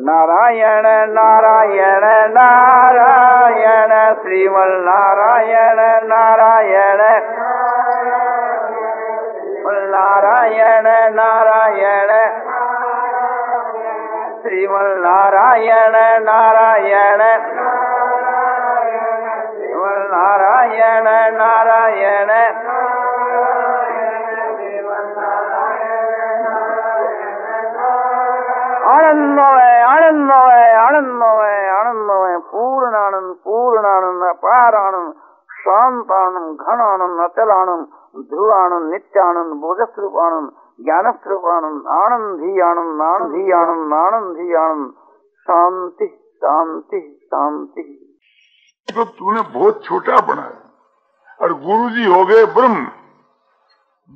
नारायण नारायण नारायण श्रीमन नारायण नारायण नारायण नारायण श्रीमन नारायण नारायण श्रीमन नारायण नारायण आनंदमय आनंदमय आनंदमय आनंदमय पूर्णानंद पूर्णानंद अपार आनंद शांत आनंद घन आनंद अचल आनंद ध्रुव आनंद नित्यानंद बोधस्वरूप आनंद ज्ञान स्वरूप आनंद आनंद ही आनंद आनंद ही आनंद आनंद ही आनंद शांति शांति शांति। तो तूने बहुत छोटा बनाया और गुरु जी हो गए ब्रह्म।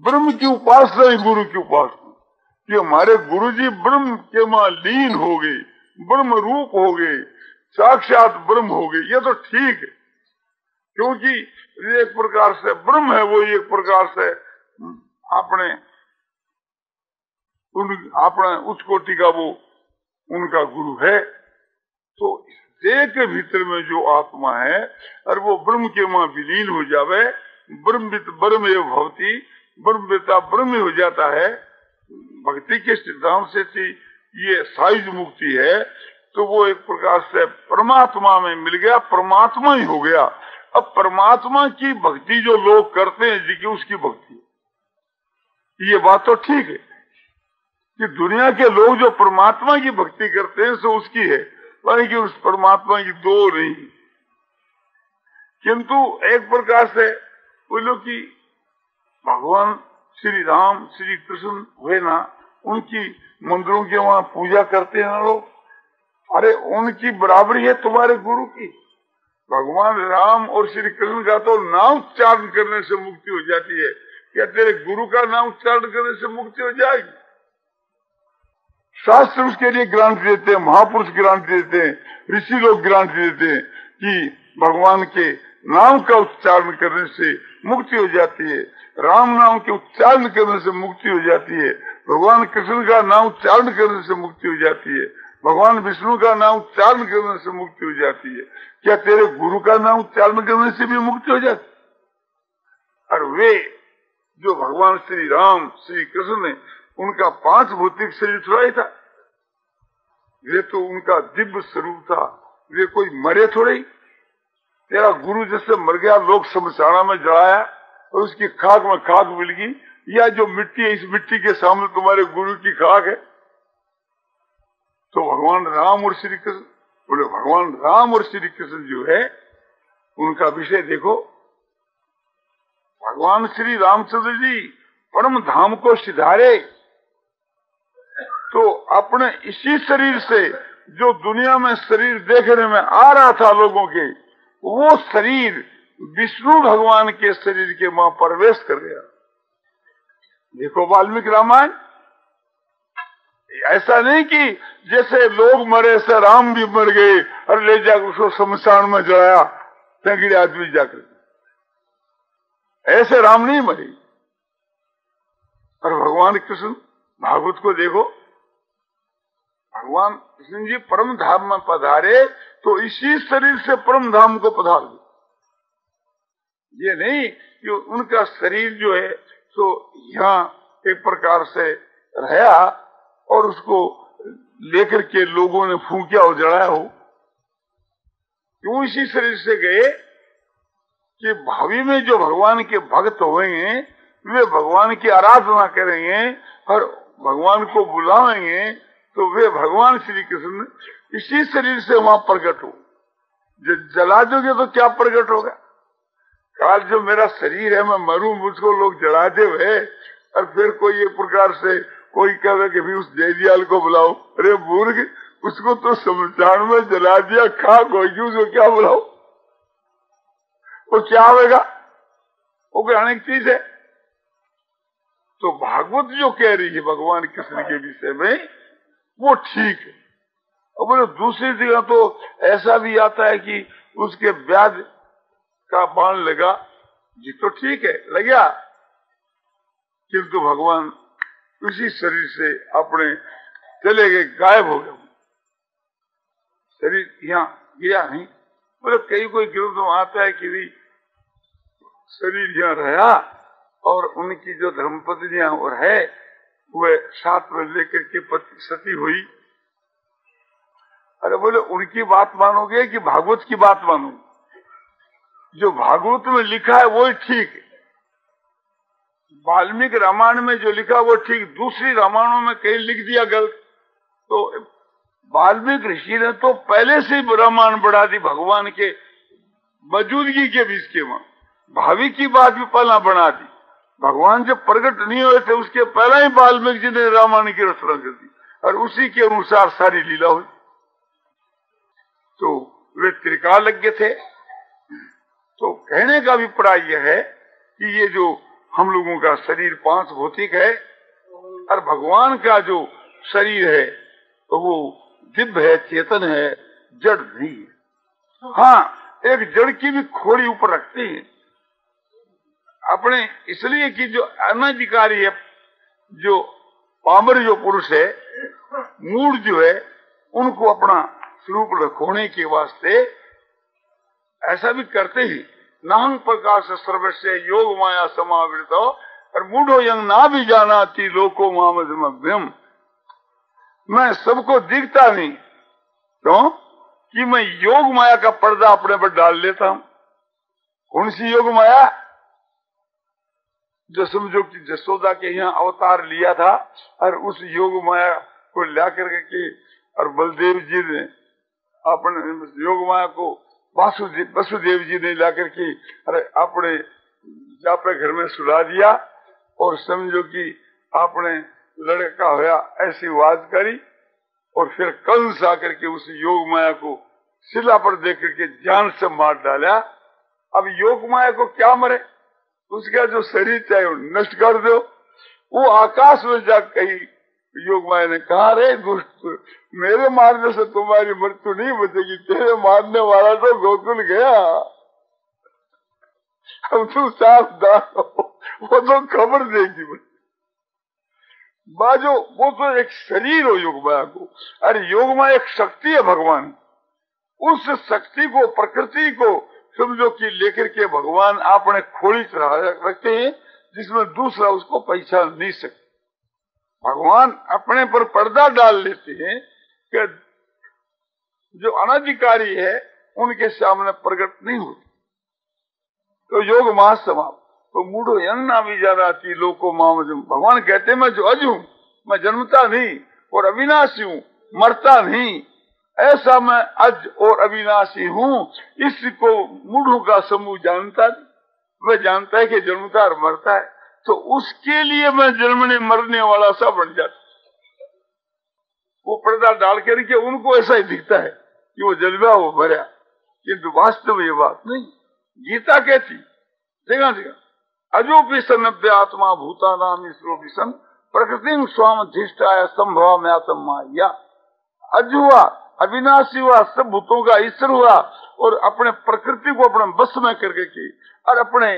ब्रह्म की उपासना ही गुरु की उपासना कि हमारे गुरु जी ब्रह्म के मां लीन हो गए, ब्रह्म रूप हो गए, साक्षात ब्रह्म हो गए। ये तो ठीक है, क्योंकि एक प्रकार से ब्रह्म है, वो एक प्रकार से अपने उस कोटि का वो उनका गुरु है। तो देह के भीतर में जो आत्मा है और वो ब्रह्म के मां विलीन हो जावे, ब्रह्मवित ब्रह्म एव भवति, ब्रह्मवेत्ता ब्रह्म हो जाता है। भक्ति के सिद्धांत से ये साइज मुक्ति है, तो वो एक प्रकार से परमात्मा में मिल गया, परमात्मा ही हो गया। अब परमात्मा की भक्ति जो लोग करते हैं जी की उसकी भक्ति, ये बात तो ठीक है कि दुनिया के लोग जो परमात्मा की भक्ति करते हैं सो उसकी है, कि उस परमात्मा की दो नहीं। किंतु एक प्रकार से बोलो कि भगवान श्री राम श्री कृष्ण हुए ना, उनकी मंदिरों के वहां पूजा करते हैं ना लोग, अरे उनकी बराबरी है तुम्हारे गुरु की। भगवान राम और श्री कृष्ण का तो नाम उच्चारण करने से मुक्ति हो जाती है, क्या तेरे गुरु का नाम उच्चारण करने से मुक्ति हो जाएगी? शास्त्र उसके लिए गारंटी देते हैं, महापुरुष गारंटी देते हैं, ऋषि लोग गारंटी देते हैं कि भगवान के नाम का उच्चारण करने से मुक्ति हो जाती है, राम नाम के उच्चारण करने से मुक्ति हो जाती है, भगवान कृष्ण का नाम उच्चारण करने से मुक्ति हो जाती है, भगवान विष्णु का नाम उच्चारण करने से मुक्ति हो जाती है। क्या तेरे गुरु का नाम उच्चारण करने से भी मुक्ति हो जाती? और वे जो भगवान श्री राम श्री कृष्ण ने, उनका 5 भौतिक शरीर थोड़ा ही था, वे तो उनका दिव्य स्वरूप था, वे कोई मरे थोड़े ही। तेरा गुरु जैसे मर गया, लोग शमशाना में जलाया और उसकी खाक में खाक मिल गई, या जो मिट्टी है इस मिट्टी के सामने तुम्हारे गुरु की खाक है। तो भगवान राम और श्री कृष्ण बोले, भगवान राम और श्री कृष्ण जो है उनका विषय देखो। भगवान श्री रामचंद्र जी परम धाम को सिधारे तो अपने इसी शरीर से जो दुनिया में शरीर देखने में आ रहा था लोगों के, वो शरीर विष्णु भगवान के शरीर के मां प्रवेश कर गया। देखो वाल्मीकि रामायण, ऐसा नहीं कि जैसे लोग मरे ऐसे राम भी मर गए और ले जाकर उसको शमशान में जलाया तंगड़े आदमी जाकर, ऐसे राम नहीं मरे। और भगवान कृष्ण भागवत को देखो, भगवान कृष्ण जी परम धाम में पधारे तो इसी शरीर से परम धाम को पधार गए। ये नहीं कि उनका शरीर जो है तो यहाँ एक प्रकार से रहा और उसको लेकर के लोगों ने फूंकिया और जलाया हो। क्यों इसी शरीर से गए कि भावी में जो भगवान के भक्त होंगे वे भगवान की आराधना करेंगे और भगवान को बुलाएंगे, तो वे भगवान श्री कृष्ण इसी शरीर से वहां प्रकट हो। जो जला दोगे तो क्या प्रकट होगा? काल जो मेरा शरीर है मैं मरूं, मुझको लोग जला दे हुए और फिर कोई एक प्रकार से कोई कहे कि भी उस जयदयाल को बुलाओ, अरे मूर्ख, उसको तो शमशान में जला दिया, खाक होगी, उसको क्या बुलाओ? वो क्या होगा? वो कोई अनेक चीज है। तो भागवत जो कह रही है भगवान कृष्ण के विषय में वो ठीक है। और बोले दूसरी जगह तो ऐसा भी आता है कि उसके ब्याज का बाण लगा जी, तो ठीक है लगा, किंतु भगवान उसी शरीर से अपने चले गए, गायब हो गए। शरीर यहाँ गिरा नहीं। बोले कई कोई ग्रंथ में आता है कि भी शरीर यहाँ रहा और उनकी जो धर्मपत्नियां और है वह साथ में लेकर के सती हुई। अरे बोले उनकी बात मानोगे कि भागवत की बात मानोगे? जो भागवत में लिखा है वो ठीक है, वाल्मीकि रामायण में जो लिखा वो ठीक, दूसरी रामायणों में कहीं लिख दिया गलत। तो वाल्मीकि ऋषि ने तो पहले से ही रामायण बढ़ा दी भगवान के मौजूदगी के बीच के वहां, भावी की बात भी पहला बना दी। भगवान जब प्रकट नहीं हुए थे उसके पहला ही वाल्मीकि जी ने रामायण की रचना कर दी और उसी के अनुसार सारी लीला हुई। तो वे त्रिकालज्ञ थे। तो कहने का अभिप्राय यह है कि ये जो हम लोगों का शरीर पांच भौतिक है और भगवान का जो शरीर है तो वो दिव्य है, चेतन है, जड़ नहीं है। हाँ, एक जड़ की भी खोड़ी ऊपर रखते हैं अपने, इसलिए कि जो अनधिकारी है, जो पामर जो पुरुष है, मूड जो है, उनको अपना स्वरूप रखोने के वास्ते ऐसा भी करते ही। नाहं प्रकाश सर्वस्य योग माया समावृत और मूढ़ो यंग ना भी जाना थी लोको मामजमभ्यम। मैं सबको दिखता नहीं क्यों कि मैं योग माया का पर्दा अपने पर डाल लेता हूं। कौन सी योग माया? जो समझो कि जसोदा के यहाँ अवतार लिया था और उस योग माया को ला करके और बलदेव जी ने अपने योग माया को वसुदेव जी ने ला करके अरे अपने जापे घर में सुला दिया और समझो कि आपने लड़का होया ऐसी बात करी और फिर कंस आकर के उस योग माया को शिला पर देख करके जान से मार डाला। अब योग माया को क्या मरे, उसका जो शरीर चाहे वो नष्ट कर दो। वो आकाश में जा कही योग माया ने कहा, रे दुष्ट, मेरे मारने से तुम्हारी मृत्यु नहीं बचेगी, तेरे मारने वाला तो गोकुल गया। अब तू सावधान हो, वो तो खबर देगी। बाजो वो तो एक शरीर हो योग माया को, अरे योग माया एक शक्ति है भगवान। उस शक्ति को, प्रकृति को समझो कि लेकर के भगवान अपने खोली रखते हैं जिसमें दूसरा उसको पहचान नहीं सकता। भगवान अपने पर पर्दा डाल लेते हैं कि जो अनधिकारी है उनके सामने प्रकट नहीं होती। तो योग माह समाप्त। तो मूढ़ो यंग ना भी जाना थी लोको मामजम। भगवान कहते मैं जो अज हूं, मैं जन्मता नहीं और अविनाशी हूं, मरता नहीं, ऐसा मैं अज और अविनाशी हूं। इसको मूढ़ों का समूह जानता नहीं। वह जानता है कि जन्मता और मरता है, तो उसके लिए मैं जन्मने मरने वाला सा बन जाता। वो पर्दा डाल करके उनको ऐसा ही दिखता है कि वो जन्मा वो मरा, किंतु वास्तव ये बात नहीं। गीता कहती जगह जगह अजोपि सन्नभ्य आत्मा भूता नाम ईश्वरो विषम प्रकृति स्वाम धिष्ठाय संभवा म्यातम माया। अज हुआ, अविनाशी हुआ, सब भूतों का ईश्वर हुआ और अपने प्रकृति को अपने बस में करके की और अपने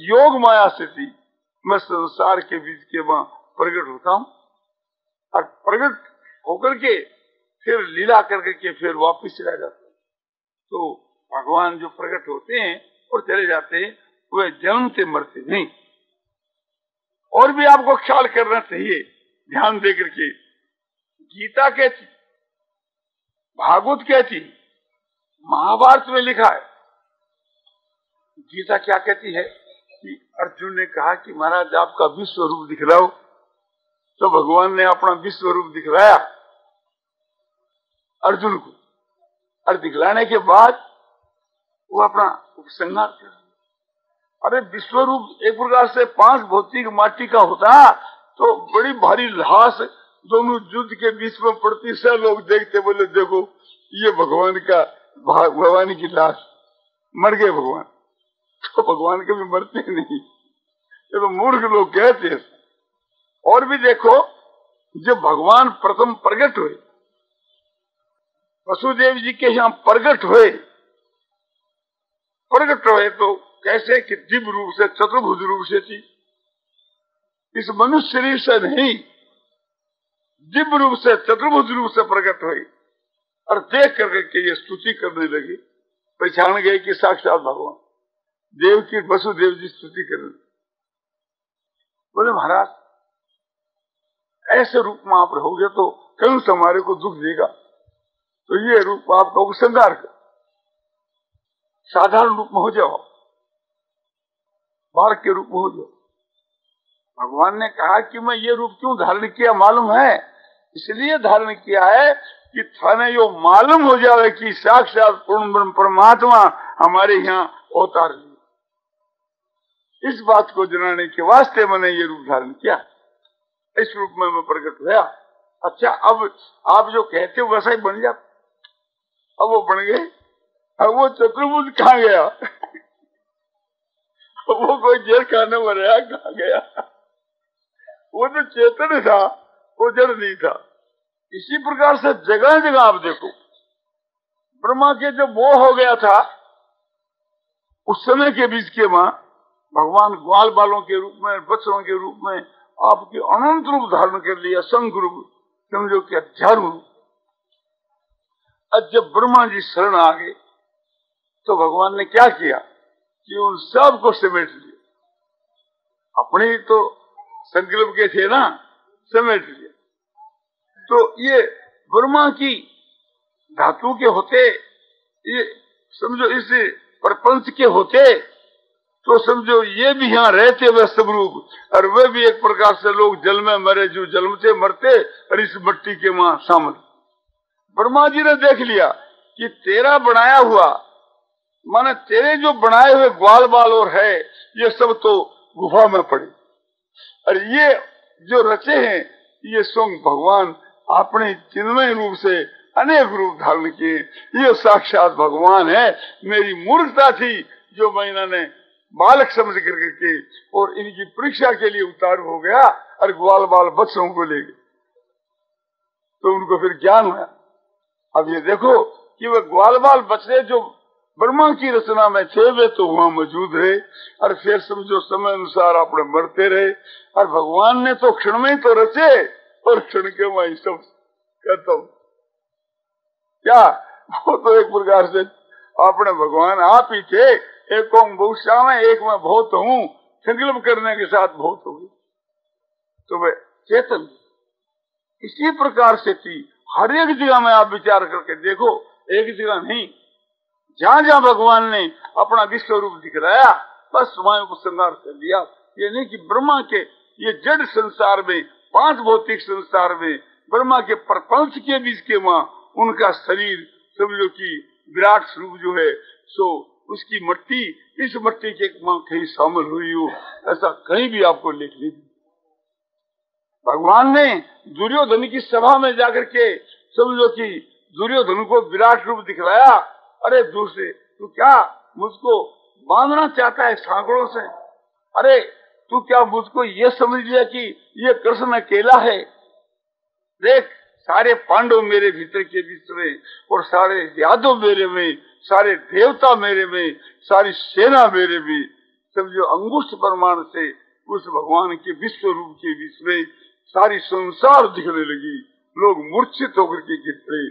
योग माया से थी मैं संसार के बीच के वहां प्रकट होता हूं और प्रकट होकर के फिर लीला करके के फिर वापिस चला जाता है। तो भगवान जो प्रकट होते हैं और चले जाते हैं वे जन्मते मरते नहीं। और भी आपको ख्याल करना चाहिए, ध्यान देकर के। गीता कहती, भागवत कहती, महाभारत में लिखा है। गीता क्या कहती है कि अर्जुन ने कहा कि महाराज आपका विश्व रूप दिखलाओ, तो भगवान ने अपना विश्व रूप दिखलाया अर्जुन को और दिखलाने के बाद वो अपना उपसंहार कर। अरे विश्व रूप एक प्रकार से 5 भौतिक माटी का होता तो बड़ी भारी लाश दोनों युद्ध के बीच में पड़ती, से लोग देखते, बोले देखो ये भगवान का, भगवान की लाश, मर गए भगवान। तो भगवान कभी मरते नहीं, ये तो मूर्ख लोग कहते हैं। और भी देखो, जब भगवान प्रथम प्रकट हुए, वसुदेव जी के यहाँ प्रकट हुए तो कैसे कि दिव्य रूप से, चतुर्भुज रूप से थी। इस मनुष्य शरीर से नहीं, दिव्य रूप से, चतुर्भुज रूप से प्रकट हुई और देख करके ये स्तुति करने लगे, पहचान गए कि साक्षात भगवान देव की वसुदेव जी स्तुति करने। बोले महाराज ऐसे रूप में आप रहोगे तो कौन से हमारे को दुख देगा, तो ये रूप आपका उपसंहार कर, साधारण रूप में हो जाओ, बालक के रूप में हो जाओ। भगवान ने कहा कि मैं ये रूप क्यों धारण किया मालूम है, इसलिए धारण किया है कि थाने यो मालूम हो जाए कि साक्षात पूर्ण परमात्मा हमारे यहाँ अवतार लिया। इस बात को जनाने के वास्ते मैंने ये रूप धारण किया, इस रूप में मैं प्रकट हुआ। अच्छा अब आप जो कहते हो वैसा ही बन जा। अब वो बन गए। अब वो चतुर्भुज कहाँ गया? वो कोई जेल खाने में रहा, कहाँ गया? वो तो चेतन था, वो जड़ नहीं था। इसी प्रकार से जगह जगह आप देखो, ब्रह्मा के जब वो हो गया था उस समय के बीच के मां भगवान ग्वाल बालों के रूप में, बच्चों के रूप में आपके अनंत रूप धारण कर लिया, संघ रूप, समझो कि अध्यात्म रूप। अब जब ब्रह्मा जी शरण आ गए तो भगवान ने क्या किया कि उन सब को समेट लिया। अपने तो संकल्प के थे ना, समेट लिया। तो ये ब्रह्मा की धातु के होते, ये समझो इस प्रपंच के होते, तो समझो ये भी यहाँ रहते वे सब रूप, और वे भी एक प्रकार से लोग जल में मरे, जो जल से मरते, और इस मट्टी के मां शामिल। ब्रह्मा जी ने देख लिया कि तेरा बनाया हुआ, माने तेरे जो बनाए हुए ग्वाल बाल और है, ये सब तो गुफा में पड़े, और ये जो रचे हैं ये स्वयं भगवान अपने चिन्मय रूप से अनेक रूप धारण किए। ये साक्षात भगवान है। मेरी मूर्खता थी जो मैं इन्होंने बालक समझ करके और इनकी परीक्षा के लिए उतार हो गया और ग्वाल बाल बच्चों को ले गए, तो उनको फिर ज्ञान हुआ। अब ये देखो कि वह ग्वाल बाल बच्चे जो ब्रह्मा की रचना में थे वे तो वहां मौजूद रहे, और फिर समझो समय अनुसार अपने मरते रहे, और भगवान ने तो क्षण में तो रचे और क्षण के वही सब खत्म। क्या वो तो एक प्रकार से अपने भगवान आप ही थे, एक बहुत श्याम है, एक मैं बहुत हूँ, संकल्प करने के साथ बहुत हो गई, तो वे चेतन। इसी प्रकार से थी हर एक जगह में आप विचार करके देखो, एक जगह नहीं, जहाँ जहाँ भगवान ने अपना विश्व रूप दिखलाया बस वहां उपसंहार कर दिया। ये नहीं कि ब्रह्मा के ये जड़ संसार में, पांच भौतिक संसार में, ब्रह्मा के प्रपंच के बीच के मां उनका शरीर समझो कि विराट स्वरूप जो है, सो उसकी मट्टी इस मट्टी के मां कहीं शामिल हुई हो, ऐसा कहीं भी आपको लिख नहीं। भगवान ने दुर्योधन की सभा में जाकर के समझो कि दुर्योधन को विराट रूप दिखलाया। अरे दूसरे तू क्या मुझको बांधना चाहता है सांकड़ों से? अरे तू क्या मुझको ये समझ लिया कि ये कृष्ण अकेला है? देख सारे पांडव मेरे भीतर के बीच में, और सारे यादव मेरे में, सारे देवता मेरे में, सारी सेना मेरे में, समझो अंगुष्ठ प्रमाण से उस भगवान के विश्व रूप के बीच में सारी संसार दिखने लगी। लोग मूर्छित होकर के गिर पड़े।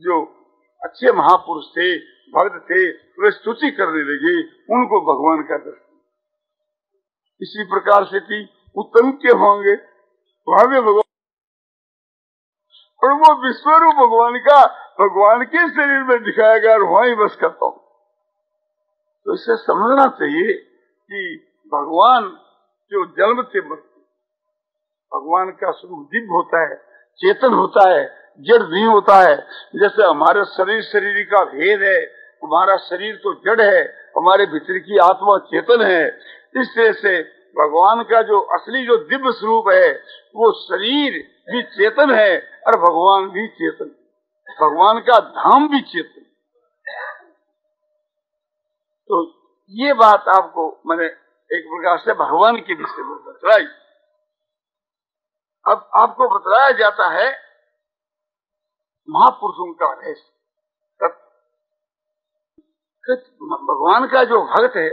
जो अच्छे महापुरुष थे, भक्त थे, वे स्तुति करने लगे, उनको भगवान का दर्शन। इसी प्रकार से थी उत्तम के होंगे वहां भी भगवान, और वो विश्वरूप भगवान का भगवान के शरीर में दिखाया गया और वहीं बस करता हूँ। तो इसे समझना चाहिए कि भगवान जो जन्म से बसते, भगवान का स्वरूप दिव्य होता है, चेतन होता है, जड़ नहीं होता है। जैसे हमारे शरीर का भेद है, हमारा शरीर तो जड़ है, हमारे भीतर की आत्मा चेतन है। इस तरह से भगवान का जो असली जो दिव्य स्वरूप है, वो शरीर भी चेतन है और भगवान भी चेतन, भगवान का धाम भी चेतन। तो ये बात आपको मैंने एक प्रकार से भगवान के विषय में बतलाई। अब आपको बतलाया जाता है महापुरुषों का रहस्य। भगवान का जो भक्त है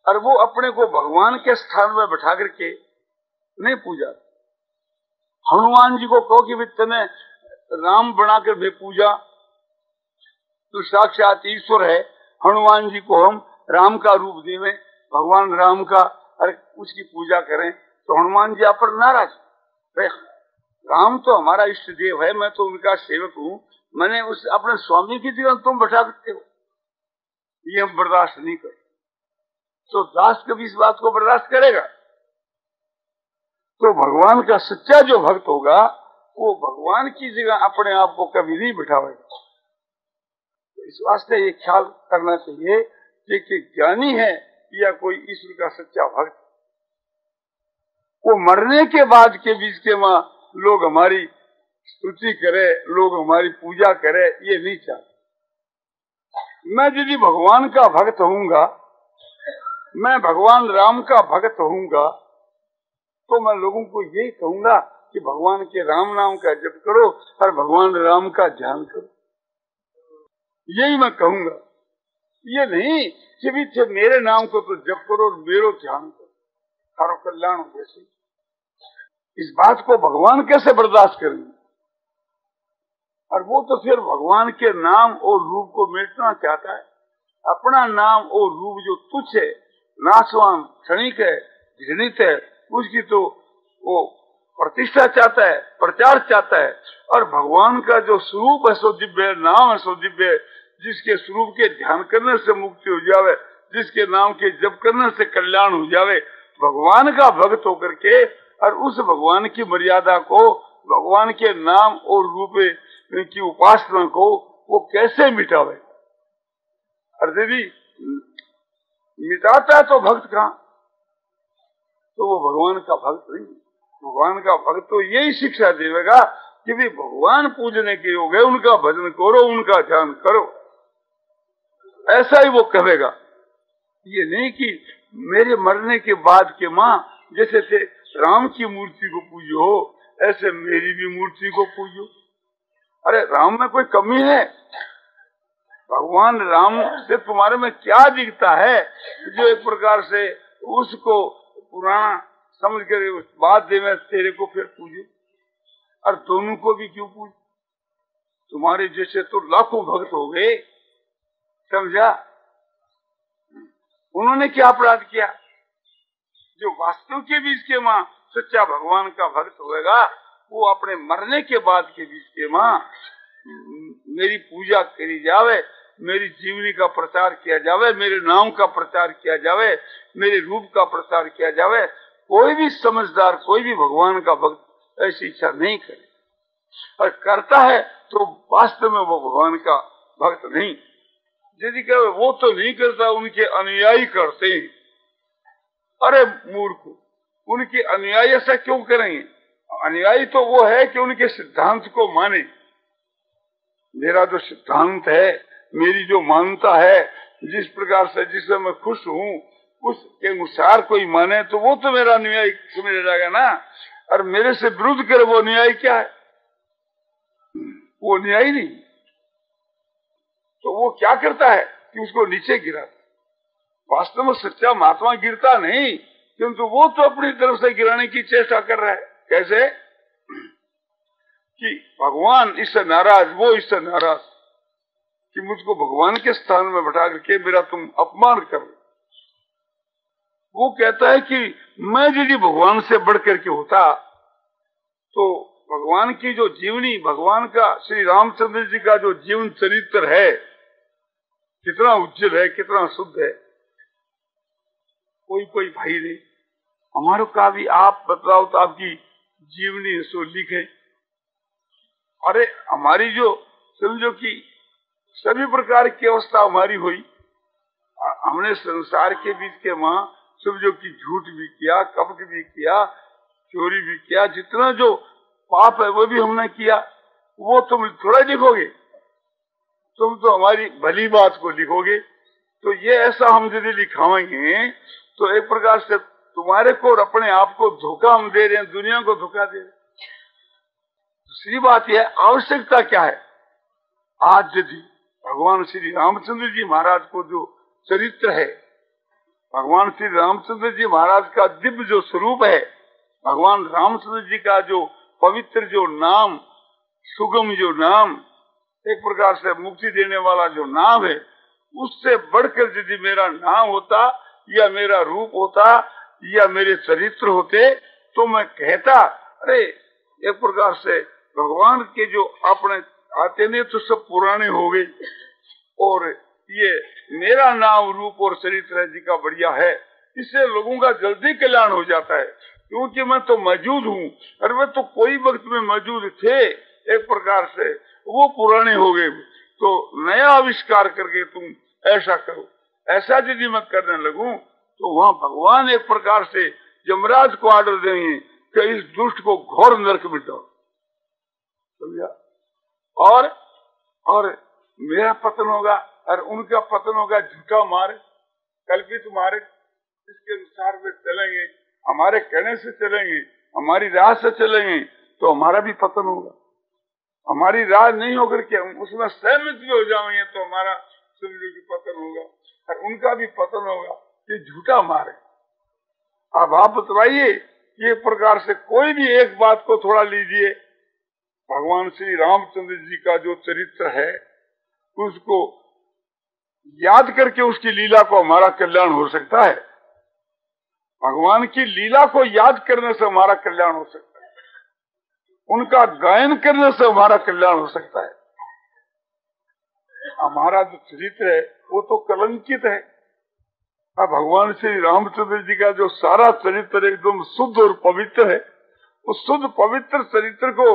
और वो अपने को भगवान के स्थान में बैठा करके नहीं पूजा। हनुमान जी को कहो कि तने राम बनाकर भी पूजा, तो साक्षात ईश्वर है, हनुमान जी को हम राम का रूप देवें, भगवान राम का, अरे उसकी पूजा करें तो हनुमान जी आप पर नाराज। राम तो हमारा इष्ट देव है, मैं तो उनका सेवक हूँ, मैंने उस अपने स्वामी की जगह तुम बैठा सकते हो, ये हम बर्दाश्त नहीं कर। तो दास कभी इस बात को बर्दाश्त करेगा? तो भगवान का सच्चा जो भक्त होगा वो भगवान की जगह अपने आप को कभी नहीं बिठावेगा। तो इस वास्ते ये ख्याल करना चाहिए कि ज्ञानी है या कोई ईश्वर का सच्चा भक्त, वो मरने के बाद के बीच के माँ लोग हमारी स्तुति करे, लोग हमारी पूजा करे, ये नहीं चाहते। मैं यदि भगवान का भक्त होऊंगा, मैं भगवान राम का भक्त होऊंगा, तो मैं लोगों को यही कहूंगा कि भगवान के राम नाम का जप करो और भगवान राम का ध्यान करो, यही मैं कहूंगा। ये नहीं कि भी मेरे नाम को तो जप करो और मेरे ध्यान करो, सारो कल्याण हो। जैसे इस बात को भगवान कैसे बर्दाश्त करेंगे? और वो तो फिर भगवान के नाम और रूप को मिटना चाहता है। अपना नाम और रूप जो तुच्छ है, नाशवान, क्षणिक है, घृणित है, उसकी तो वो प्रतिष्ठा चाहता है, प्रचार चाहता है। और भगवान का जो स्वरूप है सो दिव्य, नाम है सो दिव्य, जिसके स्वरूप के ध्यान करने से मुक्ति हो जावे, जिसके नाम के जप करने से कल्याण हो जावे, भगवान का भक्त होकर के और उस भगवान की मर्यादा को, भगवान के नाम और रूप की उपासना को वो कैसे मिटावे? और यदि मिटाता है तो भक्त कहाँ? तो वो भगवान का भक्त नहीं। भगवान का भक्त तो यही शिक्षा देगा कि भी भगवान पूजने के योग है, उनका भजन करो, उनका ध्यान करो, ऐसा ही वो कहेगा। ये नहीं कि मेरे मरने के बाद के माँ जैसे थे राम की मूर्ति को पूजो, ऐसे मेरी भी मूर्ति को पूजो। अरे राम में कोई कमी है? भगवान राम से तुम्हारे में क्या दिखता है जो एक प्रकार से उसको पुराना समझ कर बात दे में तेरे को फिर पूजे? और दोनों को भी क्यों पूजे? तुम्हारे जैसे तो लाखों भक्त हो गए, समझा? उन्होंने क्या अपराध किया? जो वास्तव के बीच के माँ सच्चा भगवान का भक्त होगा, वो अपने मरने के बाद के बीच के माँ मेरी पूजा करी जावे, मेरी जीवनी का प्रचार किया जावे, मेरे नाम का प्रचार किया जावे, मेरे रूप का प्रचार किया जावे। कोई भी समझदार, कोई भी भगवान का भक्त ऐसी इच्छा नहीं करे, और करता है तो वास्तव में वो भगवान का भक्त नहीं। यदि कहे वो तो नहीं करता, उनके अनुयायी करते हैं। अरे मूर्ख, उनके अनुयायी ऐसा क्यों करेंगे? अनुयायी तो वो है कि उनके सिद्धांत को माने। मेरा जो सिद्धांत है, मेरी जो मानता है, जिस प्रकार से जिससे मैं खुश हूँ उसके अनुसार कोई माने तो वो तो मेरा अनुयायी समझ जाएगा ना। और मेरे से विरुद्ध करे वो अनुयायी क्या है? वो अनुयायी नहीं। तो वो क्या करता है कि उसको नीचे गिराता। वास्तव में सच्चा महात्मा गिरता नहीं, किंतु वो तो अपनी तरफ से गिराने की चेष्टा कर रहा है। कैसे कि भगवान इससे नाराज, वो इससे नाराज कि मुझको भगवान के स्थान में बैठा करके मेरा तुम अपमान कर। वो कहता है कि मैं यदि भगवान से बढ़ करके होता तो भगवान की जो जीवनी, भगवान का श्री रामचंद्र जी का जो जीवन चरित्र है कितना उज्जवल है, कितना शुद्ध है। कोई भाई नहीं हमारे का भी आप बतलाओ तो आपकी जीवनी सो लिखे। अरे हमारी जो समझो कि सभी प्रकार की अवस्था हमारी हुई, हमने संसार के बीच के माँ समझो कि झूठ भी किया, कपट भी किया, चोरी भी किया, जितना जो पाप है वो भी हमने किया। वो तुम थोड़ा लिखोगे, तुम तो हमारी भली बात को लिखोगे। तो ये ऐसा हम यदि लिखाएंगे तो एक प्रकार से तुम्हारे को और अपने आप को धोखा हम दे रहे हैं, दुनिया को धोखा दे रहे हैं। दूसरी बात यह, आवश्यकता क्या है? आज यदि भगवान श्री रामचंद्र जी महाराज को जो चरित्र है, भगवान श्री रामचंद्र जी महाराज का दिव्य जो स्वरूप है, भगवान रामचंद्र जी का जो पवित्र जो नाम, सुगम जो नाम एक प्रकार से मुक्ति देने वाला जो नाम है, उससे बढ़कर यदि मेरा नाम होता या मेरा रूप होता या मेरे चरित्र होते तो मैं कहता, अरे एक प्रकार से भगवान के जो अपने आते ने तो सब पुराने हो गए और ये मेरा नाम रूप और चरित्र है जी का बढ़िया है, इससे लोगों का जल्दी कल्याण हो जाता है, क्योंकि मैं तो मौजूद हूँ। और वे तो कोई वक्त में मौजूद थे, एक प्रकार से वो पुराने हो गए, तो नया आविष्कार करके तुम ऐसा करो। ऐसा यदि मैं करने लगूं तो वहाँ भगवान एक प्रकार से यमराज को आर्डर देंगे कि इस दुष्ट को घोर नरक में डालो, समझा? और मेरा पतन होगा और उनका पतन होगा झूठा मार्ग, कल्पित मार्ग, इसके अनुसार वे चलेंगे, हमारे कहने से चलेंगे, हमारी राह से चलेंगे तो हमारा भी पतन होगा। हमारी राह नहीं होकर के हम उसमें सहमत भी हो जाएंगे तो हमारा समझो कि पतन होगा और उनका भी पतन होगा। ये झूठा मार्ग। अब आप बतलाइए, ये प्रकार से कोई भी एक बात को थोड़ा लीजिए, भगवान श्री रामचंद्र जी का जो चरित्र है उसको याद करके उसकी लीला को हमारा कल्याण हो सकता है। भगवान की लीला को याद करने से हमारा कल्याण हो सकता है, उनका गायन करने से हमारा कल्याण हो सकता है। हमारा जो चरित्र है वो तो कलंकित है। अब भगवान श्री रामचंद्र जी का जो सारा चरित्र एकदम शुद्ध और पवित्र है, उस शुद्ध पवित्र चरित्र को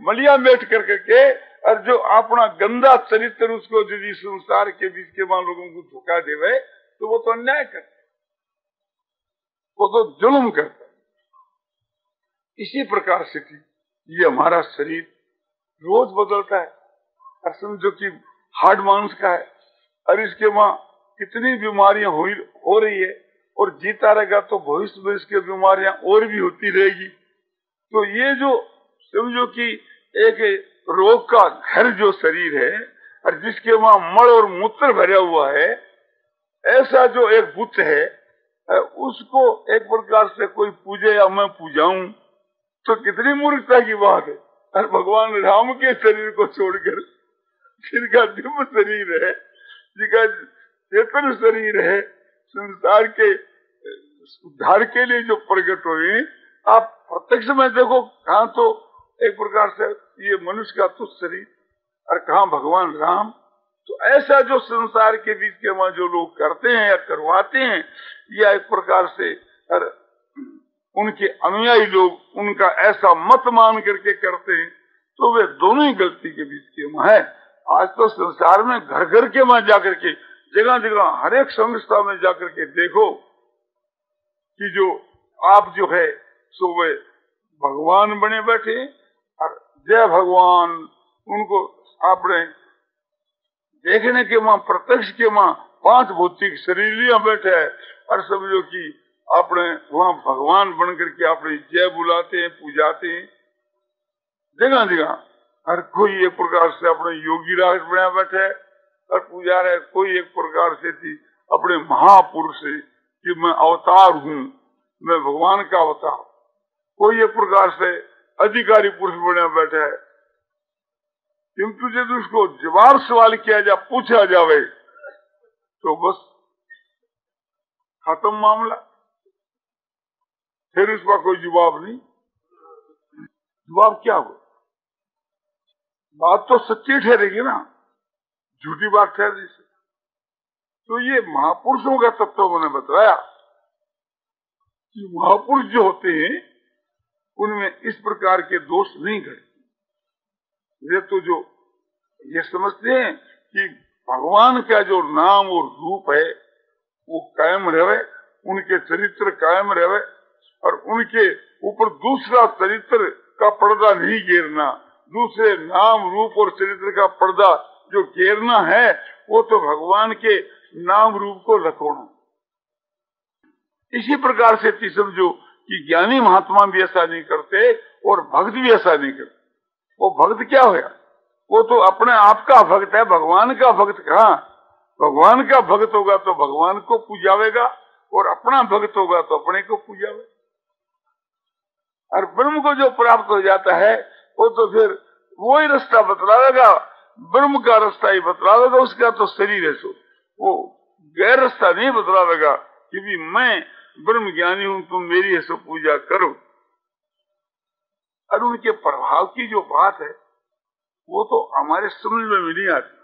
मलिया मेट करके और जो अपना गंदा चरित्र उसको यदि संसार के बीच के मान लोगों को धोखा देवे तो वो तो अन्याय करता, वो तो जुल्म करता। इसी प्रकार से ये हमारा शरीर रोज बदलता है और समझो कि हार्ड मांस का है और इसके वहां कितनी बीमारियां हो रही है और जीता रहेगा तो भविष्य में इसकी बीमारियां और भी होती रहेगी। तो ये जो समझो कि एक रोग का घर जो शरीर है और जिसके वहां मल और मूत्र भरा हुआ है, ऐसा जो एक बुत है उसको एक प्रकार से कोई पूजे या मैं पूजाऊं तो कितनी मूर्खता की बात है। और भगवान राम के शरीर को छोड़कर जिनका दिव्य शरीर है, जिनका चेतन शरीर है, संसार के उद्धार के लिए जो प्रकट हुए, आप प्रत्यक्ष में देखो कहाँ तो एक प्रकार से ये मनुष्य का तुच्छ शरीर और कहाँ भगवान राम। तो ऐसा जो संसार के बीच के वहां जो लोग करते हैं या करवाते हैं या एक प्रकार से उनके अनुयायी लोग उनका ऐसा मत मान करके करते हैं, तो वे दोनों ही गलती के बीच के वहां है। आज तो संसार में घर घर के वहां जाकर के जगह जगह हर एक संस्था में जाकर के देखो कि जो आप जो है सो वे भगवान बने बैठे और जय भगवान, उनको आपने देखने के वहां प्रत्यक्ष के वहां 5 भौतिक शरीर लिया बैठे है और समझो कि आपने वहां भगवान बनकर के आपने जय बुलाते हैं, पूजाते हैं जगह जगह। हर कोई एक प्रकार से अपने योगी राज बना बैठे है और पूजा रहे, कोई एक प्रकार से थी अपने महापुरुष से कि मैं अवतार हूँ, मैं भगवान का अवतार। कोई एक प्रकार से अधिकारी पुरुष बना बैठा है, किंतु यदि उसको जवाब सवाल किया जा, पूछा जावे तो बस खत्म मामला, फिर उसका कोई जवाब नहीं। जवाब क्या हो? बात तो सच्ची ठहरेगी ना, झूठी बात ठहरेगी। तो ये महापुरुषों का तत्व मैंने बताया कि महापुरुष जो होते हैं उनमें इस प्रकार के दोष नहीं घटते। वे तो जो ये समझते हैं कि भगवान का जो नाम और रूप है वो कायम रहे, उनके चरित्र कायम रहे और उनके ऊपर दूसरा चरित्र का पर्दा नहीं घेरना, दूसरे नाम रूप और चरित्र का पर्दा जो घेरना है वो तो भगवान के नाम रूप को लकोड़ना। इसी प्रकार से समझो कि ज्ञानी महात्मा भी ऐसा नहीं करते और भक्त भी ऐसा नहीं करते। वो भक्त क्या होया? वो तो अपने आप का भक्त है, भगवान का भक्त कहाँ? भगवान का भक्त होगा तो भगवान को पूजावेगा और अपना भक्त होगा तो अपने को पूजावेगा। और ब्रह्म को जो प्राप्त हो जाता है वो तो फिर वही रास्ता बतलावेगा ब्रह्म का रास्ता ही बतलावेगा, उसका तो शरीर है, सो वो गैर रास्ता नहीं बतलावेगा कि भी मैं ब्रह्म ज्ञानी हूं, तुम मेरी है सो पूजा करो। और उनके प्रभाव की जो बात है वो तो हमारे समझ में भी नहीं आती।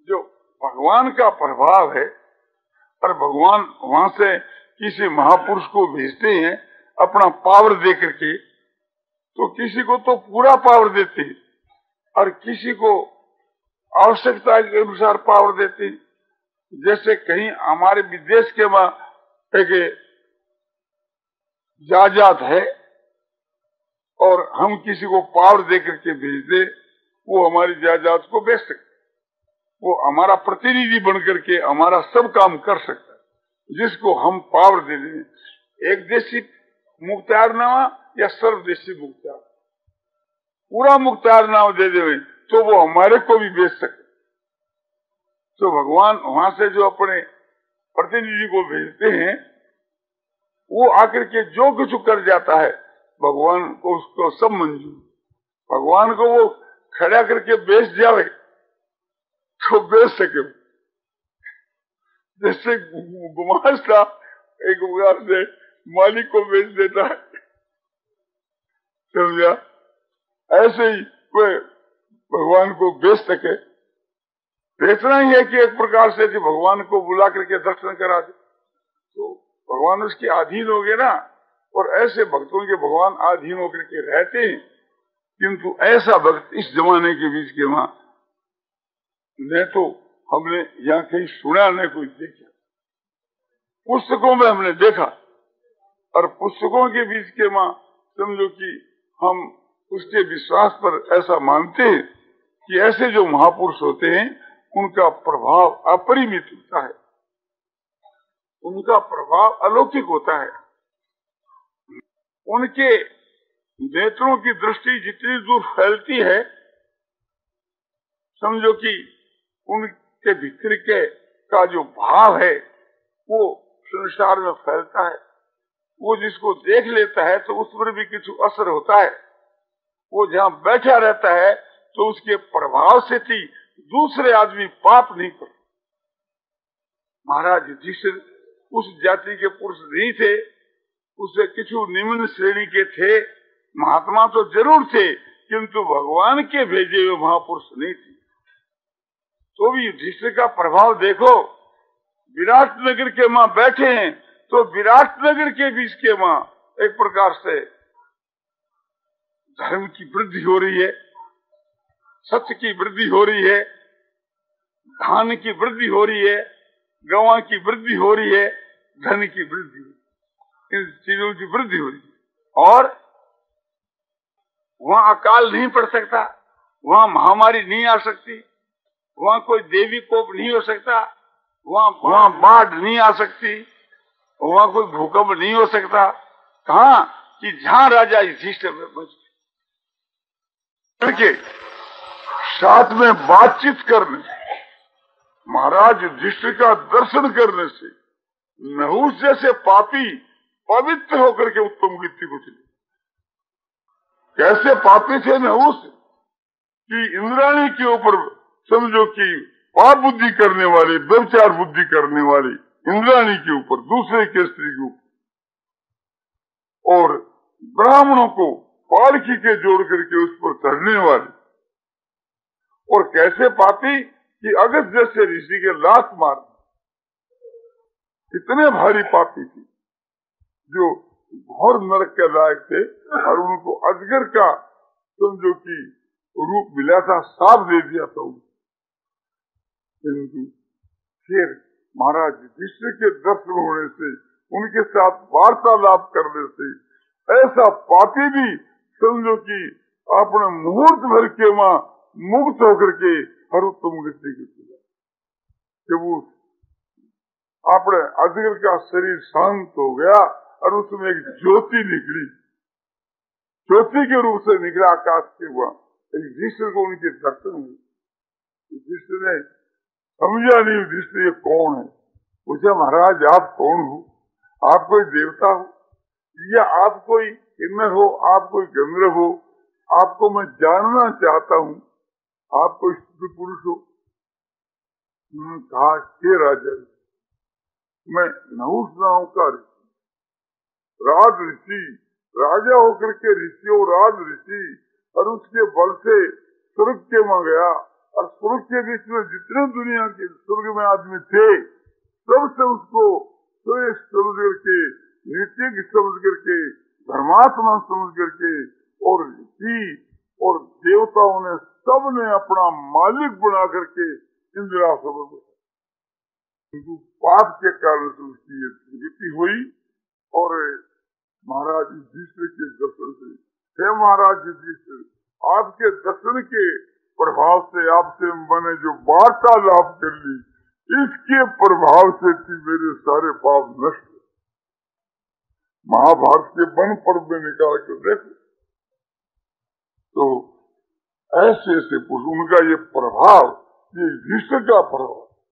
जो भगवान का प्रभाव है, और भगवान वहां से किसी महापुरुष को भेजते हैं अपना पावर दे करके, तो किसी को तो पूरा पावर देते हैं और किसी को आवश्यकता के अनुसार पावर देते हैं। जैसे कहीं हमारे विदेश के वहां एक जायदाद है और हम किसी को पावर दे करके भेज दे, वो हमारी जायदाद को बेच सकते, वो हमारा प्रतिनिधि बन करके हमारा सब काम कर सकता है, जिसको हम पावर दे दें। एक देशी मुख्तारनामा या सर्वदेशी मुख्तार, पूरा मुख्तारनामा दे दें तो वो हमारे को भी बेच सकते। तो भगवान वहां से जो अपने प्रतिनिधि को भेजते हैं, वो आकर के जो कुछ कर जाता है भगवान को उसको सब मंजूर। भगवान को वो खड़ा करके बेच जावे तो बेच सके। जैसे गुमाश्ता एक प्रकार से मालिक को बेच देता है, समझा? ऐसे ही कोई भगवान को बेच सके। बेचना ही है कि एक प्रकार से कि भगवान को बुला करके दर्शन करा दे, तो भगवान उसके अधीन हो गए ना। और ऐसे भक्तों के भगवान अधीन होकर के रहते हैं, किंतु ऐसा भक्त इस जमाने के बीच के वहां न तो हमने यहाँ कहीं सुना न कोई देखा, पुस्तकों में हमने देखा। और पुस्तकों के बीच के वहां समझो कि हम उसके विश्वास पर ऐसा मानते हैं कि ऐसे जो महापुरुष होते हैं उनका प्रभाव अपरिमित होता है, उनका प्रभाव अलौकिक होता है। उनके नेत्रों की दृष्टि जितनी दूर फैलती है, समझो कि उनके भीतर के का जो भाव है वो संसार में फैलता है। वो जिसको देख लेता है तो उस पर भी कुछ असर होता है। वो जहाँ बैठा रहता है तो उसके प्रभाव से थी दूसरे आदमी पाप नहीं कर। महाराज युधिष्ठिर उस जाति के पुरुष नहीं थे, उससे कुछ निम्न श्रेणी के थे, महात्मा तो जरूर थे, किंतु भगवान के भेजे हुए महापुरुष नहीं थे। तो भी युधिष्ठिर का प्रभाव देखो, विराट नगर के मां बैठे हैं तो विराट नगर के बीच के मां एक प्रकार से धर्म की वृद्धि हो रही है, सत्य की वृद्धि हो रही है, धान की वृद्धि हो रही है, गवां की वृद्धि हो रही है, धन की वृद्धि, इन चीजों की वृद्धि हो रही है। और वहां अकाल नहीं पड़ सकता, वहां महामारी नहीं आ सकती, वहां कोई देवी कोप नहीं हो सकता, वहां बाढ़ नहीं आ सकती, वहां कोई भूकंप नहीं हो सकता। कहा कि जहां राजा युधिष्ठिर में बच के साथ में बातचीत करने, महाराज युधिष्ठिर का दर्शन करने से नहुस जैसे पापी पवित्र होकर के उत्तम गति को चले। कैसे पापी थे नहुस कि इंद्राणी के ऊपर समझो कि पाप बुद्धि करने वाले, व्यभिचार बुद्धि करने वाले इंद्राणी के ऊपर, दूसरे के स्त्री के ऊपर, और ब्राह्मणों को पालकी के जोड़ करके उस पर चढ़ने वाले। और कैसे पापी कि अगस्त जैसे ऋषि के लात मार, इतने भारी पापी थे जो घोर नरक के लायक थे। और उनको अजगर का समझो कि रूप मिला था, साफ दे दिया था उनको। फिर महाराज युधिष्ठिर के दर्शन होने से, उनके साथ वार्तालाप करने से ऐसा पापी भी समझो कि अपने मुहूर्त भर के वहां मुक्त होकर के हर उत्तम गति को चला। जब वो अपने अजगर का शरीर शांत हो गया और उसमें एक ज्योति निकली, ज्योति के रूप से निकला आकाश के हुआ, युधिष्ठिर को उनके दर्शन हुए। युधिष्ठिर ने समझा नहीं युधिष्ठिर ये कौन है। पूछा महाराज आप कौन हो, आप कोई देवता हो या आप कोई किन्नर हो, आप कोई गंधर्व हो, आपको मैं जानना चाहता हूँ आप कोई स्त्री पुरुष हो? उन्होंने कहा हे राजा, मैं नहुष नाम का राज ऋषि, राजा होकर के ऋषि और राज ऋषि, और उसके बल से स्वर्ग के में गया, और स्वर्ग के बीच में जितने दुनिया के स्वर्ग में आदमी थे सबसे उसको श्रेष्ठ समझ करके, नीतिज्ञ समझ करके, धर्मात्मा समझ करके, और ऋषि और देवताओं ने सबने अपना मालिक बना करके इंद्रासन में पाप के कारण से उसकी ये दुर्गति हुई। और महाराज युधिष्ठिर के दर्शन से, हे महाराज युधिष्ठिर, आपके दर्शन के प्रभाव से आपसे मैंने जो वार्तालाप कर ली, इसके प्रभाव से मेरे सारे पाप नष्ट। महाभारत के वन पर्व में निकाल कर देखो तो ऐसे ऐसे पुरुष, उनका ये प्रभाव, ये युधिष्ठिर का प्रभाव,